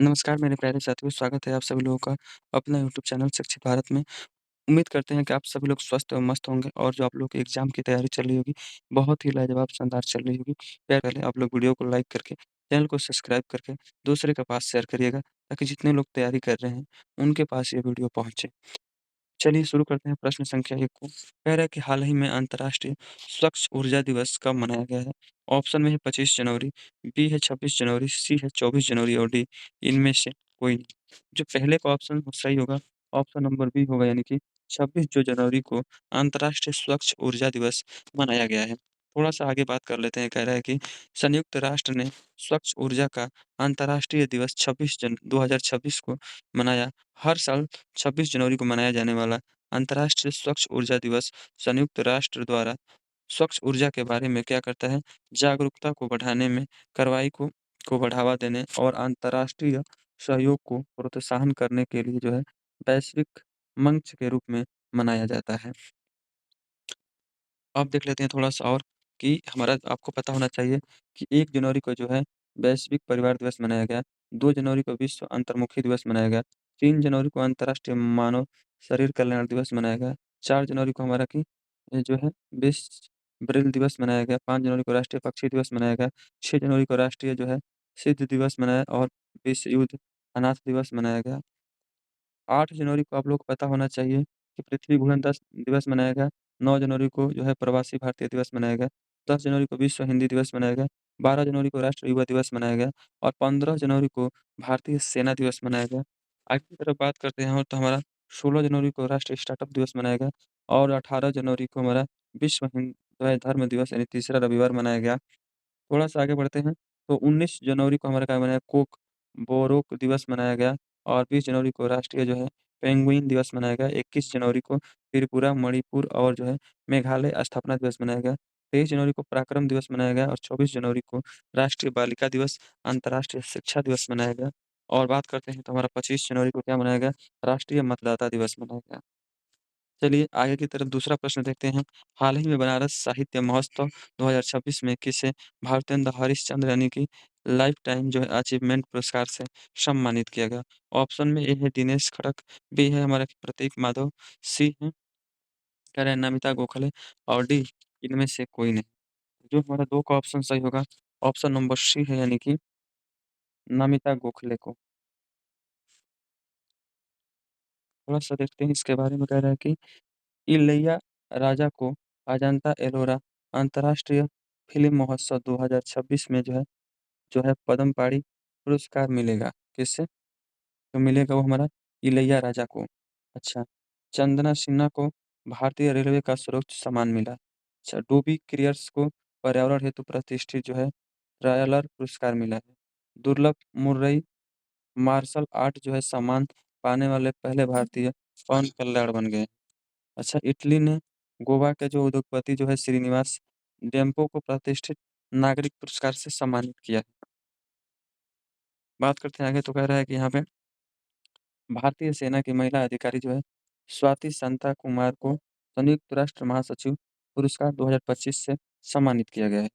नमस्कार मेरे प्यारे साथियों, स्वागत है आप सभी लोगों का अपना यूट्यूब चैनल शिक्षित भारत में। उम्मीद करते हैं कि आप सभी लोग स्वस्थ और मस्त होंगे और जो आप लोग की एग्ज़ाम की तैयारी चल रही होगी, बहुत ही लाजवाब शानदार चल रही होगी। प्यारे पहले आप लोग वीडियो को लाइक करके, चैनल को सब्सक्राइब करके दूसरे के पास शेयर करिएगा, ताकि जितने लोग तैयारी कर रहे हैं, उनके पास ये वीडियो पहुँचे। चलिए शुरू करते हैं प्रश्न संख्या 1 को। कह रहा है कि हाल ही में अंतर्राष्ट्रीय स्वच्छ ऊर्जा दिवस कब मनाया गया है? ऑप्शन में है 25 जनवरी, बी है 26 जनवरी, सी है 24 जनवरी और डी इनमें से कोई नहीं। जो पहले का ऑप्शन सही होगा, ऑप्शन नंबर बी होगा, यानी कि 26 जो जनवरी को अंतर्राष्ट्रीय स्वच्छ ऊर्जा दिवस मनाया गया है। थोड़ा-सा आगे बात कर लेते हैं, कह रहा है कि संयुक्त राष्ट्र ने स्वच्छ ऊर्जा का अंतर्राष्ट्रीय दिवस 26 जन 2026 को मनाया। हर साल 26 जनवरी को मनाया जाने वाला अंतर्राष्ट्रीय स्वच्छ ऊर्जा दिवस संयुक्त राष्ट्र द्वारा स्वच्छ ऊर्जा के बारे में क्या करता है, जागरूकता को बढ़ाने में, कार्रवाई को बढ़ावा देने और अंतर्राष्ट्रीय सहयोग को प्रोत्साहन करने के लिए जो है वैश्विक मंच के रूप में मनाया जाता है। अब देख लेते हैं थोड़ा-सा और कि हमारा आपको पता होना चाहिए कि 1 जनवरी को जो है वैश्विक परिवार दिवस मनाया गया, 2 जनवरी को विश्व अंतर्मुखी दिवस मनाया गया, 3 जनवरी को अंतर्राष्ट्रीय मानव शरीर कल्याण दिवस मनाया गया, 4 जनवरी को हमारा कि जो है विश्व ब्रेल दिवस मनाया गया, 5 जनवरी को राष्ट्रीय पक्षी दिवस मनाया गया, 6 जनवरी को राष्ट्रीय जो है सिद्ध दिवस मनाया और विश्व युद्ध अनाथ दिवस मनाया गया। 8 जनवरी को आप लोग को पता होना चाहिए कि पृथ्वी घूर्णन दिवस मनाया गया। 9 जनवरी को जो है प्रवासी भारतीय दिवस मनाया गया। 10 जनवरी को विश्व हिंदी दिवस मनाया गया। 12 जनवरी को राष्ट्रीय युवा दिवस मनाया गया और 15 जनवरी को भारतीय सेना दिवस मनाया गया। आगे की तरफ बात करते हैं और तो हमारा 16 जनवरी को राष्ट्रीय स्टार्टअप दिवस मनाया गया और 18 जनवरी को हमारा विश्व जो है धर्म दिवस यानी तीसरा रविवार मनाया गया। थोड़ा-सा आगे बढ़ते हैं, तो 19 जनवरी को हमारा क्या मनाया बोरोक दिवस मनाया गया और 20 जनवरी को राष्ट्रीय जो है पेंगुइन दिवस मनाया गया। 21 जनवरी को त्रिपुरा, मणिपुर और जो है मेघालय स्थापना दिवस मनाया गया। 23 जनवरी को पराक्रम दिवस मनाया गया और 24 जनवरी को राष्ट्रीय बालिका दिवस, अंतर्राष्ट्रीय शिक्षा दिवस मनाया गया। और बात करते हैं तो हमारा 25 जनवरी को क्या मनाया गया? राष्ट्रीय मतदाता दिवस मनाया गया। चलिए आगे की तरफ दूसरा प्रश्न देखते हैं। हाल ही में बनारस साहित्य महोत्सव 2026 में किसे भारतेंदु हरीशचंद्र यानी कि लाइफ टाइम जो है अचीवमेंट पुरस्कार से सम्मानित किया गया? ऑप्शन में ए है दिनेश खड़क, बी है हमारा प्रतीक माधव, सी है कह रहे हैं नमिता गोखले और डी इनमें से कोई नहीं। जो हमारा 2 का ऑप्शन सही होगा, ऑप्शन नंबर सी है, यानी कि नमिता गोखले को। थोड़ा-सा देखते हैं इसके बारे में। कह रहा है कि इलैयाराजा को अजंता एलोरा अंतर्राष्ट्रीय फिल्म महोत्सव 2026 में जो है पद्म पारी पुरस्कार मिलेगा। किससे? तो मिलेगा वो हमारा इलैयाराजा को। अच्छा, चंदना सिन्हा को भारतीय रेलवे का सर्वोच्च सम्मान मिला। अच्छा, डूबी क्रियर्स को पर्यावरण हेतु प्रतिष्ठित जो है ट्रायलर पुरस्कार मिला है। दुर्लभ मुर्रई मार्शल आर्ट जो है सम्मान पाने वाले पहले भारतीय पवन कल्याण बन गए। अच्छा, इटली ने गोवा के जो उद्योगपति जो है श्रीनिवास डेम्पो को प्रतिष्ठित नागरिक पुरस्कार से सम्मानित किया है। बात करते हैं आगे, तो कह रहा है कि यहाँ पे भारतीय सेना की महिला अधिकारी जो है स्वाति संता कुमार को संयुक्त राष्ट्र महासचिव पुरस्कार 2025 से सम्मानित किया गया है।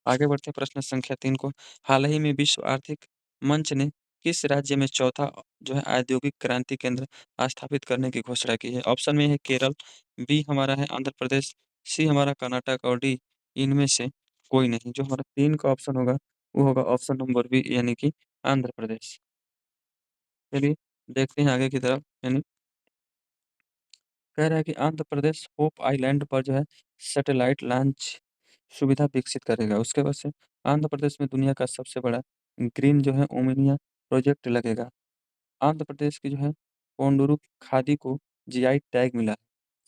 आगे बढ़ते हैं प्रश्न संख्या 3 को। हाल ही में विश्व आर्थिक मंच ने किस राज्य में चौथा जो है औद्योगिक क्रांति केंद्र स्थापित करने की घोषणा की है? ऑप्शन में है केरल, बी हमारा है आंध्र प्रदेश, सी हमारा कर्नाटक और डी इनमें से कोई नहीं। जो हमारा 3 का ऑप्शन होगा, वो होगा ऑप्शन नंबर बी, यानी कि आंध्र प्रदेश। चलिए देखते हैं आगे की तरफ। यानी कह रहा है कि आंध्र प्रदेश होप आइलैंड पर जो है सैटेलाइट लॉन्च सुविधा विकसित करेगा। उसके बाद से आंध्र प्रदेश में दुनिया का सबसे बड़ा ग्रीन जो है ओमिनिया प्रोजेक्ट लगेगा। आंध्र प्रदेश की जो है कोंडूरू खादी को जीआई टैग मिला है।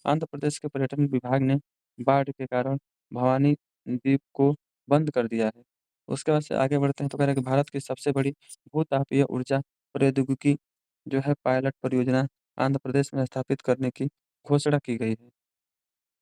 आंध्र प्रदेश के पर्यटन विभाग ने बाढ़ के कारण भवानी द्वीप को बंद कर दिया है। उसके बाद से आगे बढ़ते हैं, तो कह रहा है कि भारत की सबसे बड़ी भू-तापीय ऊर्जा प्रौद्योगिकी जो है पायलट परियोजना आंध्र प्रदेश में स्थापित करने की घोषणा की गई है।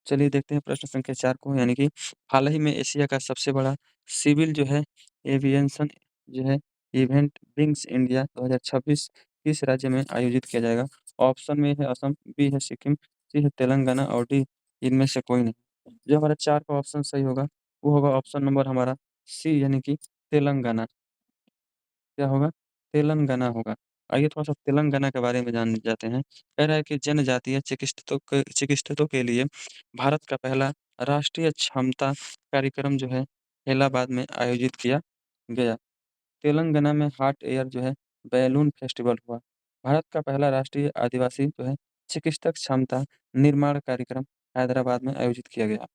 चलिए देखते हैं प्रश्न संख्या 4 को। यानी कि हाल ही में एशिया का सबसे बड़ा सिविल जो है एविएशन जो है इवेंट विंग्स इंडिया 2026 किस राज्य में आयोजित किया जाएगा? ऑप्शन में है असम, बी है सिक्किम, सी है तेलंगाना और डी इनमें से कोई नहीं। जो हमारा 4 का ऑप्शन सही होगा, वो होगा ऑप्शन नंबर हमारा सी, यानी कि तेलंगाना। क्या होगा? तेलंगाना होगा। आइए थोड़ा-सा तेलंगाना के बारे में जान जाते हैं। कह रहा है कि जनजातीय चिकित्सकों के लिए भारत का पहला राष्ट्रीय क्षमता कार्यक्रम जो है इलाहाबाद में आयोजित किया गया। तेलंगाना में हॉट एयर जो है बैलून फेस्टिवल हुआ। भारत का पहला राष्ट्रीय आदिवासी जो है चिकित्सक क्षमता निर्माण कार्यक्रम हैदराबाद में आयोजित किया गया।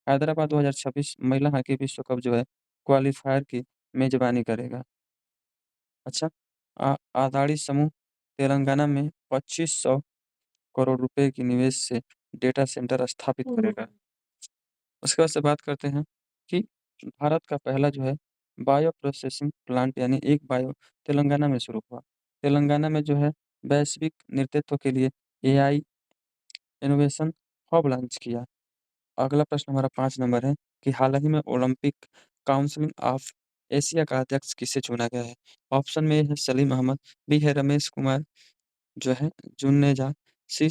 हैदराबाद 2026 महिला हॉकी विश्व कप जो है क्वालीफायर की मेज़बानी करेगा। अच्छा, अदानी समूह तेलंगाना में 2500 करोड़ रुपए की निवेश से डेटा सेंटर स्थापित करेगा। उसके बाद से बात करते हैं कि भारत का पहला जो है बायो प्रोसेसिंग प्लांट यानी एक बायो तेलंगाना में शुरू हुआ। तेलंगाना में जो है वैश्विक नेतृत्व के लिए एआई इनोवेशन हब लॉन्च किया। अगला प्रश्न हमारा 5 नंबर है कि हाल ही में ओलंपिक काउंसिल ऑफ एशिया का अध्यक्ष किसे चुना गया है? ऑप्शन में है सलीम अहमद, बी है रमेश कुमार जो है जुनेजा, सी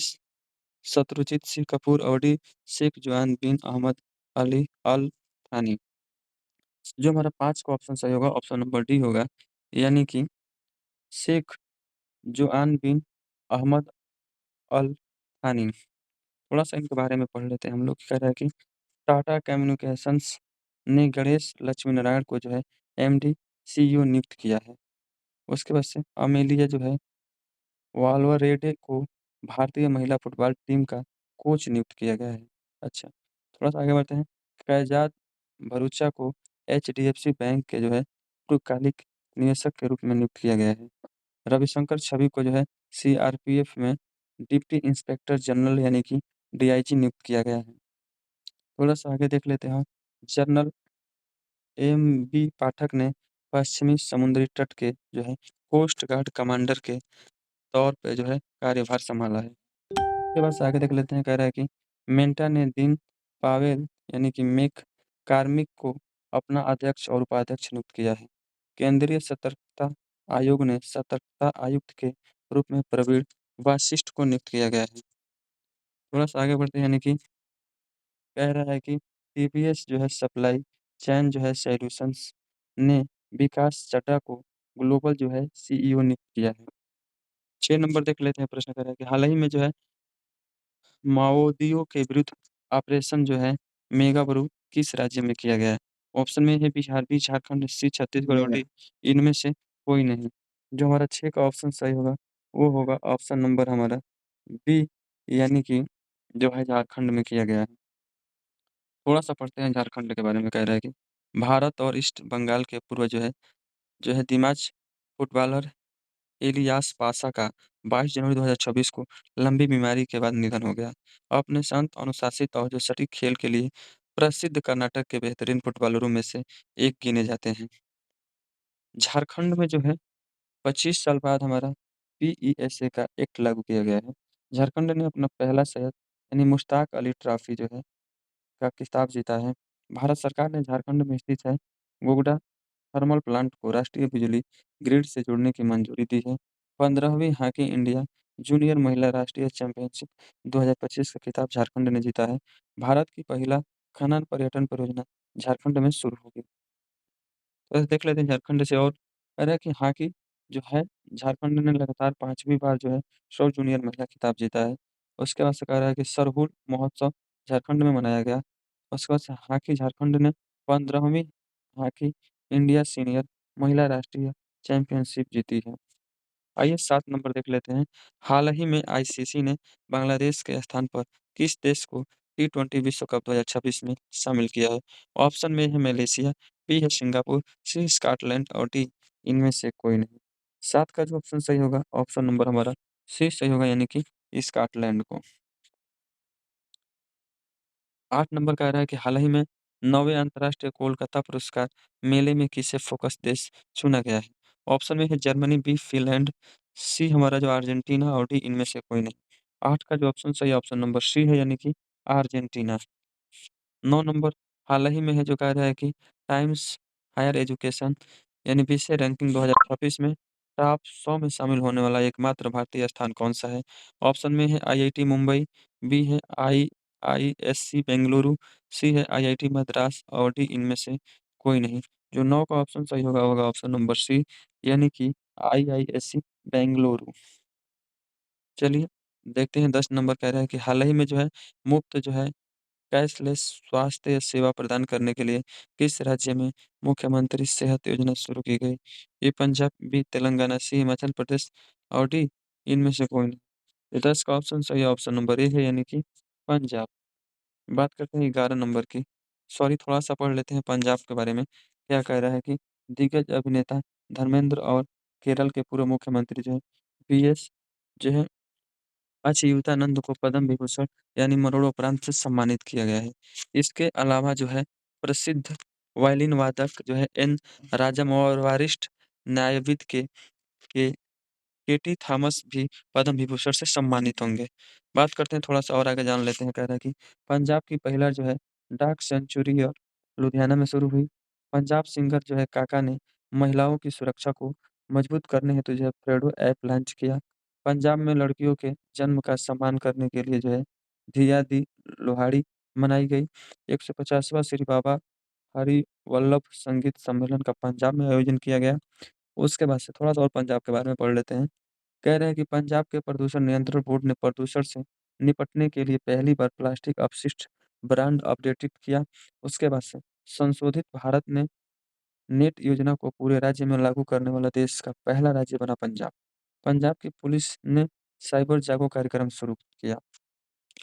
शत्रुजीत सिंह कपूर और डी शेख जुआन बिन अहमद अली अल थानी। जो हमारा 5 का ऑप्शन सही होगा, ऑप्शन नंबर डी होगा, यानी कि शेख जुआन बिन अहमद अल थानी। थोड़ा-सा इनके बारे में पढ़ लेते हैं हम लोग। कह रहा है कि टाटा कम्युनिकेशंस ने गणेश लक्ष्मीनारायण को जो है एमडी, सीईओ नियुक्त किया है। उसके बाद से अमेलिया जो है वाल्वरेडे को भारतीय महिला फुटबॉल टीम का कोच नियुक्त किया गया है। अच्छा, थोड़ा-सा आगे बढ़ते हैं। फैज़ाद भरूचा को एचडीएफसी बैंक के जो है पूर्वकालिक निदेशक के रूप में नियुक्त किया गया है। रविशंकर छवि को जो है सीआरपीएफ में डिप्टी इंस्पेक्टर जनरल यानी कि डीआईजी नियुक्त किया गया है। थोड़ा-सा आगे देख लेते हैं। General MB. पाठक ने पश्चिमी समुद्री तट के जो है कोस्ट गार्ड कमांडर के तौर पे जो है कार्यभार सँभाला है। उसके बाद से आगे देख लेते हैं। कह रहा है कि मेंटा ने दीन पावेल यानी कि मेक कार्मिक को अपना अध्यक्ष और उपाध्यक्ष नियुक्त किया है। केंद्रीय सतर्कता आयोग ने सतर्कता आयुक्त के रूप में प्रवीण वशिष्ठ को नियुक्त किया गया है। थोड़ा-सा आगे बढ़ते हैं। यानी कि कह रहा है कि टीवीएस जो है सप्लाई चेन जो है सॉल्यूशंस ने विकास चड्ढा को ग्लोबल जो है सीईओ नियुक्त किया है। 6 नंबर देख लेते हैं। प्रश्न कर रहा है कि हाल ही में जो है माओवादियों के विरुद्ध ऑपरेशन जो है मेगाबरू किस राज्य में किया गया है? ऑप्शन में है बिहार, बी झारखंड, सी छत्तीसगढ़ और डी इनमें से कोई नहीं। जो हमारा 6 का ऑप्शन सही होगा, वो होगा ऑप्शन नंबर हमारा बी, यानी कि जो है झारखंड में किया गया है। थोड़ा-सा पढ़ते हैं झारखंड के बारे में। कह रहा है कि भारत और ईस्ट बंगाल के पूर्व जो है दिमाग फुटबॉलर इलियास पाशा का 22 जनवरी 2026 को लंबी बीमारी के बाद निधन हो गया। अपने शांत, अनुशासित और जो सटीक खेल के लिए प्रसिद्ध कर्नाटक के बेहतरीन फुटबॉलरों में से एक गिने जाते हैं। झारखंड में जो है 25 साल बाद हमारा पीईएसए का एक्ट लागू किया गया है। झारखंड ने अपना पहला सैयद यानी मुश्ताक अली ट्रॉफी जो है का खिताब जीता है। भारत सरकार ने झारखंड में स्थित है गोगडा थर्मल प्लांट को राष्ट्रीय बिजली ग्रिड से जोड़ने की मंजूरी दी है। 15वीं हॉकी इंडिया जूनियर महिला राष्ट्रीय चैंपियनशिप 2025 का खिताब झारखंड ने जीता है। भारत की पहला खनन पर्यटन परियोजना झारखंड में शुरू होगी। तो ऐसे देख लेते हैं झारखंड से। और कह रहा है कि हॉकी जो है झारखंड ने लगातार 5वीं बार जो है सब जूनियर महिला खिताब जीता है। उसके बाद से कह रहा है कि सरहुल महोत्सव झारखंड में मनाया गया। उसके बाद से हॉकी झारखंड ने 15वीं हॉकी इंडिया सीनियर महिला राष्ट्रीय चैंपियनशिप जीती है। आइए 7 नंबर देख लेते हैं। हाल ही में आईसीसी ने बांग्लादेश के स्थान पर किस देश को टी20 विश्व कप 2026 में शामिल किया है? ऑप्शन में है मलेशिया, बी है सिंगापुर, सी स्कॉटलैंड और डी इनमें से कोई नहीं। 7 का जो ऑप्शन सही होगा, ऑप्शन नंबर हमारा सी सही होगा, यानी कि स्कॉटलैंड को। 8 नंबर कह रहा है कि हाल ही में 9वें अंतर्राष्ट्रीय कोलकाता पुरस्कार मेले में किसे फ़ोकस देश चुना गया है? ऑप्शन में है जर्मनी, बी फ़िनलैंड, सी हमारा जो अर्जेंटीना और डी इनमें से कोई नहीं। 8 का जो ऑप्शन सही है, ऑप्शन नंबर सी है, यानी कि अर्जेंटीना। 9 नंबर हाल ही में है जो कह रहा है कि टाइम्स हायर एजुकेशन यानी विषय रैंकिंग 2026 में टॉप 100 में शामिल होने वाला एकमात्र भारतीय स्थान कौन-सा है? ऑप्शन में है आईआईटी मुंबई, बी है आईआईएससी बेंगलुरु, सी है आईआईटी मद्रास और डी इनमें से कोई नहीं। जो 9 का ऑप्शन सही होगा, होगा ऑप्शन नंबर सी, यानी कि आईआईएससी बेंगलुरु। चलिए देखते हैं 10 नंबर कह रहा है कि हाल ही में जो है मुफ्त जो है कैशलेस स्वास्थ्य सेवा प्रदान करने के लिए किस राज्य में मुख्यमंत्री सेहत योजना शुरू की गई? ये पंजाब, बी तेलंगाना, सी हिमाचल प्रदेश और डी इनमें से कोई नहीं। ये 10 का ऑप्शन सही ऑप्शन नंबर ए है यानी कि पंजाब। बात करते हैं 11 नंबर की। सॉरी थोड़ा-सा पढ़ लेते हैं पंजाब के बारे में। क्या कह रहा है कि दिग्गज अभिनेता धर्मेंद्र और केरल के पूर्व मुख्यमंत्री जो है बीएस जो है अच्युतानंद को पद्म विभूषण यानी मरणोपरांत से सम्मानित किया गया है। इसके अलावा जो है प्रसिद्ध वायलिन वादक जो है एन राजामौली वरिष्ठ न्यायविद के केटी थॉमस भी पद्म विभूषण से सम्मानित होंगे। बात करते हैं थोड़ा-सा और आगे जान लेते हैं, कह रहा है कि पंजाब की पहला जो है डाक सेंचुरी लुधियाना में शुरू हुई। पंजाब सिंगर जो है काका ने महिलाओं की सुरक्षा को मजबूत करने हेतु जो है पेडो ऐप लॉन्च किया। पंजाब में लड़कियों के जन्म का सम्मान करने के लिए जो है धिया दी लोहड़ी मनाई गई। 150वां श्री बाबा हरिवल्लभ संगीत सम्मेलन का पंजाब में आयोजन किया गया। उसके बाद से थोड़ा-सा और पंजाब के बारे में पढ़ लेते हैं। कह रहे हैं कि पंजाब के प्रदूषण नियंत्रण बोर्ड ने प्रदूषण से निपटने के लिए पहली बार प्लास्टिक अपशिष्ट ब्रांड अपडेटेड किया। उसके बाद से संशोधित भारत ने नेट योजना को पूरे राज्य में लागू करने वाला देश का पहला राज्य बना पंजाब। पंजाब की पुलिस ने साइबर जागो कार्यक्रम शुरू किया।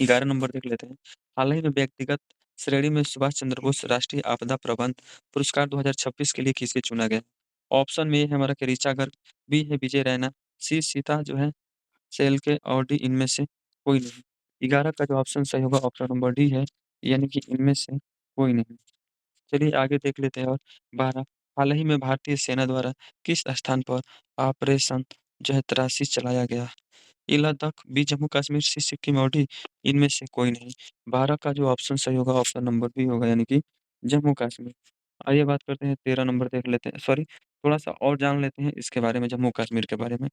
11 नंबर देख लेते हैं। हाल ही में व्यक्तिगत श्रेणी में सुभाष चंद्र बोस राष्ट्रीय आपदा प्रबंध पुरस्कार 2026 के लिए किसे चुना गया? ऑप्शन में ए है हमारा कि ऋचा गर्ग, बी है विजय रैना, सी सीता जो है सेल के और डी इनमें से कोई नहीं। 11 का जो ऑप्शन सही होगा ऑप्शन नंबर डी है, यानी कि इनमें से कोई नहीं। चलिए आगे देख लेते हैं और 12 हाल ही में भारतीय सेना द्वारा किस स्थान पर ऑपरेशन जो है तलाशी चलाया गया? ये लद्दाख, बी जम्मू-कश्मीर, सी सिक्किम और डी इनमें से कोई नहीं। 12 का जो ऑप्शन सही होगा ऑप्शन नंबर बी होगा यानी कि जम्मू-कश्मीर। आइए बात करते हैं 13 नंबर देख लेते हैं सॉरी थोड़ा-सा और जान लेते हैं इसके बारे में जम्मू-कश्मीर के बारे में।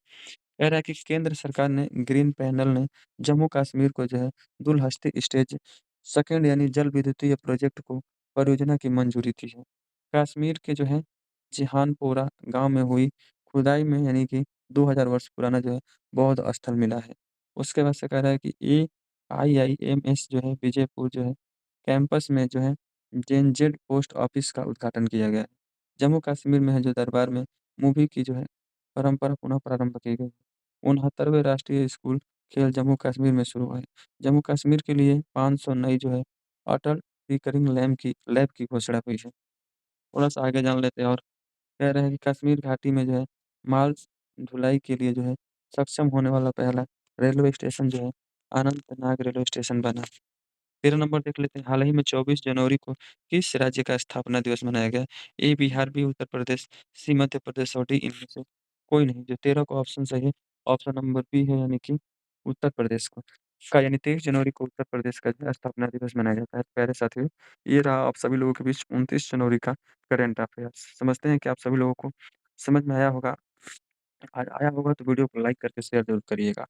कह रहा है कि केंद्र सरकार ने ग्रीन पैनल ने जम्मू-कश्मीर को जो है दूरस्थ स्टेज सेकंड यानी जल विद्युतीय प्रोजेक्ट को परियोजना की मंजूरी दी है। कश्मीर के जो है जिहानपोरा गाँव में हुई खुदाई में यानी कि 2000 वर्ष पुराना जो है बौद्ध स्थल मिला है। उसके बाद से कह रहा है कि एआईआईएमएस जो है विजयपुर जो है कैंपस में जो है जेनजेड पोस्ट ऑफिस का उद्घाटन किया गया है। जम्मू-कश्मीर में है जो दरबार में मूवी की जो है परंपरा पुनः प्रारंभ की गई। 69वें राष्ट्रीय स्कूल खेल जम्मू-कश्मीर में शुरू हुए। जम्मू-कश्मीर के लिए 500 नई जो है अटल टिंकरिंग लैब की घोषणा हुई है। थोड़ा-सा आगे जान लेते हैं और कह रहे हैं कि कश्मीर घाटी में जो है माल ढुलाई के लिए जो है सक्षम होने वाला पहला रेलवे स्टेशन जो है अनंतनाग रेलवे स्टेशन बना। 13 नंबर देख लेते हैं। हाल ही में 24 जनवरी को किस राज्य का स्थापना दिवस मनाया गया? ए बिहार, बी उत्तर प्रदेश, सी मध्य प्रदेश और डी इनमें से कोई नहीं। जो 13 का ऑप्शन सही है, ऑप्शन नंबर बी है यानी कि उत्तर प्रदेश का यानी 23 जनवरी को उत्तर प्रदेश का जो है स्थापना दिवस मनाया जाता है। प्यारे साथियों, ये रहा आप सभी लोगों के बीच 29 जनवरी का करंट अफेयर्स। समझते हैं कि आप सभी लोगों को समझ में आया होगा। आया होगा तो वीडियो को लाइक करके शेयर ज़रूर करिएगा।